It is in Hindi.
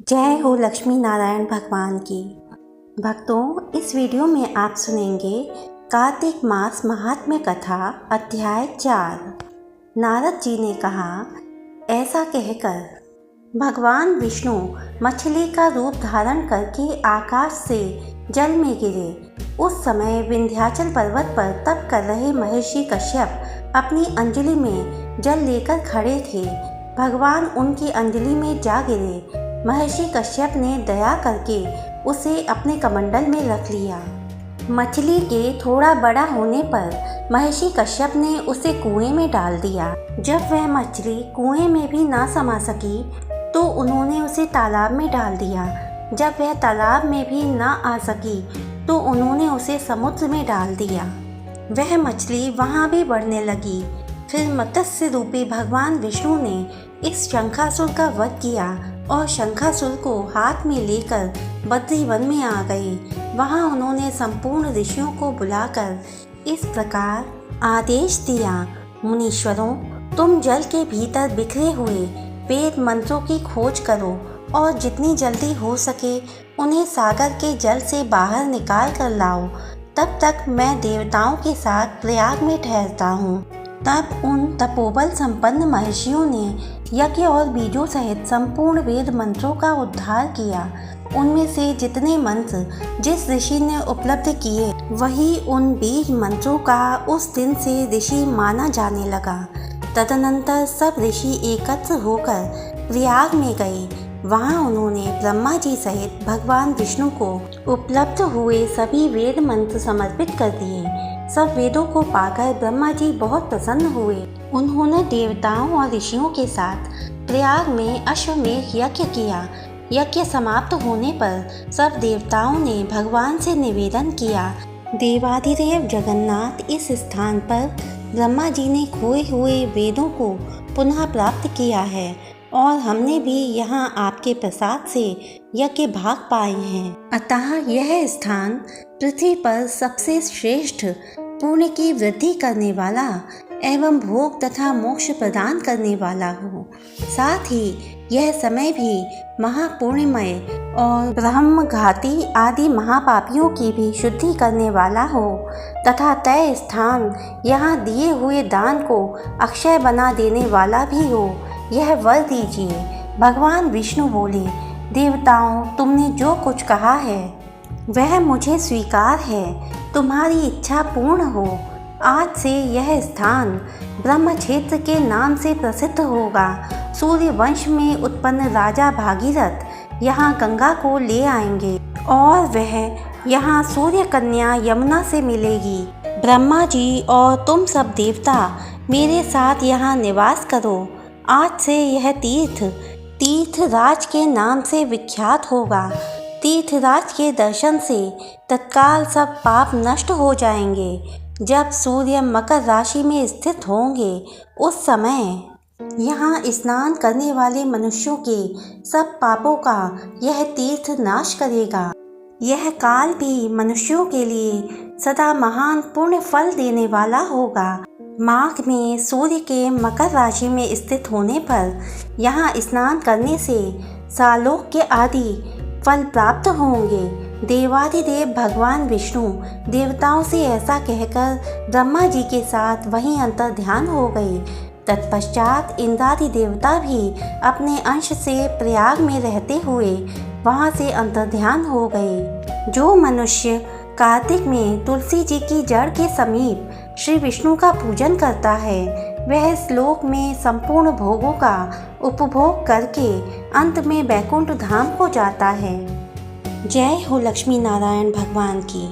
जय हो लक्ष्मी नारायण भगवान की। भक्तों, इस वीडियो में आप सुनेंगे कार्तिक मास महात्म्य कथा अध्याय 4। नारद जी ने कहा, ऐसा कहकर भगवान विष्णु मछली का रूप धारण करके आकाश से जल में गिरे। उस समय विंध्याचल पर्वत पर तप कर रहे महर्षि कश्यप अपनी अंजलि में जल लेकर खड़े थे। भगवान उनकी अंजलि में जा गिरे। महर्षि कश्यप ने दया करके उसे अपने कमंडल में रख लिया। मछली के थोड़ा बड़ा होने पर महर्षि कश्यप ने उसे कुएं में डाल दिया। जब वह मछली कुएं में भी ना समा सकी तो उन्होंने उसे तालाब में डाल दिया। जब वह तालाब में भी ना आ सकी तो उन्होंने उसे समुद्र में डाल दिया। वह मछली वहाँ भी बढ़ने लगी। फिर मत्स्य रूपी भगवान विष्णु ने इस शंखासुर का वध किया और शंखासुर को हाथ में लेकर बद्री वन में आ गए। वहाँ उन्होंने संपूर्ण ऋषियों को बुलाकर इस प्रकार आदेश दिया, मुनीश्वरों, तुम जल के भीतर बिखरे हुए वेद मंत्रों की खोज करो और जितनी जल्दी हो सके उन्हें सागर के जल से बाहर निकाल कर लाओ। तब तक मैं देवताओं के साथ प्रयाग में ठहरता हूँ। तब उन तपोबल संपन्न महर्षियों ने यज्ञ और बीजों सहित संपूर्ण वेद मंत्रों का उद्धार किया। उनमें से जितने मंत्र जिस ऋषि ने उपलब्ध किए वही उन बीज मंत्रों का उस दिन से ऋषि माना जाने लगा। तदनंतर सब ऋषि एकत्र होकर प्रयाग में गए। वहाँ उन्होंने ब्रह्मा जी सहित भगवान विष्णु को उपलब्ध हुए सभी वेद मंत्र समर्पित कर दिए। सब वेदों को पाकर ब्रह्मा जी बहुत प्रसन्न हुए। उन्होंने देवताओं और ऋषियों के साथ प्रयाग में अश्वमेध यज्ञ किया। यज्ञ समाप्त होने पर सब देवताओं ने भगवान से निवेदन किया, देवाधिदेव जगन्नाथ, इस स्थान पर ब्रह्मा जी ने खोए हुए वेदों को पुनः प्राप्त किया है और हमने भी यहाँ आपके प्रसाद से यज्ञ भाग पाए हैं। अतः यह स्थान पृथ्वी पर सबसे श्रेष्ठ पुण्य की वृद्धि करने वाला एवं भोग तथा मोक्ष प्रदान करने वाला हो। साथ ही यह समय भी महापुण्यमय और ब्रह्मघाती आदि महापापियों की भी शुद्धि करने वाला हो तथा तय स्थान यहाँ दिए हुए दान को अक्षय बना देने वाला भी हो, यह वर दीजिए। भगवान विष्णु बोले, देवताओं, तुमने जो कुछ कहा है वह मुझे स्वीकार है। तुम्हारी इच्छा पूर्ण हो। आज से यह स्थान ब्रह्म क्षेत्र के नाम से प्रसिद्ध होगा। सूर्य वंश में उत्पन्न राजा भागीरथ यहाँ गंगा को ले आएंगे और वह यहाँ सूर्य कन्या यमुना से मिलेगी। ब्रह्मा जी और तुम सब देवता मेरे साथ यहाँ निवास करो। आज से यह तीर्थराज के नाम से विख्यात होगा। तीर्थराज के दर्शन से तत्काल सब पाप नष्ट हो जाएंगे। जब सूर्य मकर राशि में स्थित होंगे उस समय यहाँ स्नान करने वाले मनुष्यों के सब पापों का यह तीर्थ नाश करेगा। यह काल भी मनुष्यों के लिए सदा महान पुण्य फल देने वाला होगा। माघ में सूर्य के मकर राशि में स्थित होने पर यहाँ स्नान करने से सालोक्य आदि फल प्राप्त होंगे। देवाधिदेव भगवान विष्णु देवताओं से ऐसा कहकर ब्रह्मा जी के साथ वहीं अंतर ध्यान हो गए। तत्पश्चात इंद्रादि देवता भी अपने अंश से प्रयाग में रहते हुए वहां से अंतर ध्यान हो गए। जो मनुष्य कार्तिक में तुलसी जी की जड़ के समीप श्री विष्णु का पूजन करता है वह इस लोक में संपूर्ण भोगों का उपभोग करके अंत में बैकुंठ धाम को जाता है। जय हो लक्ष्मी नारायण भगवान की।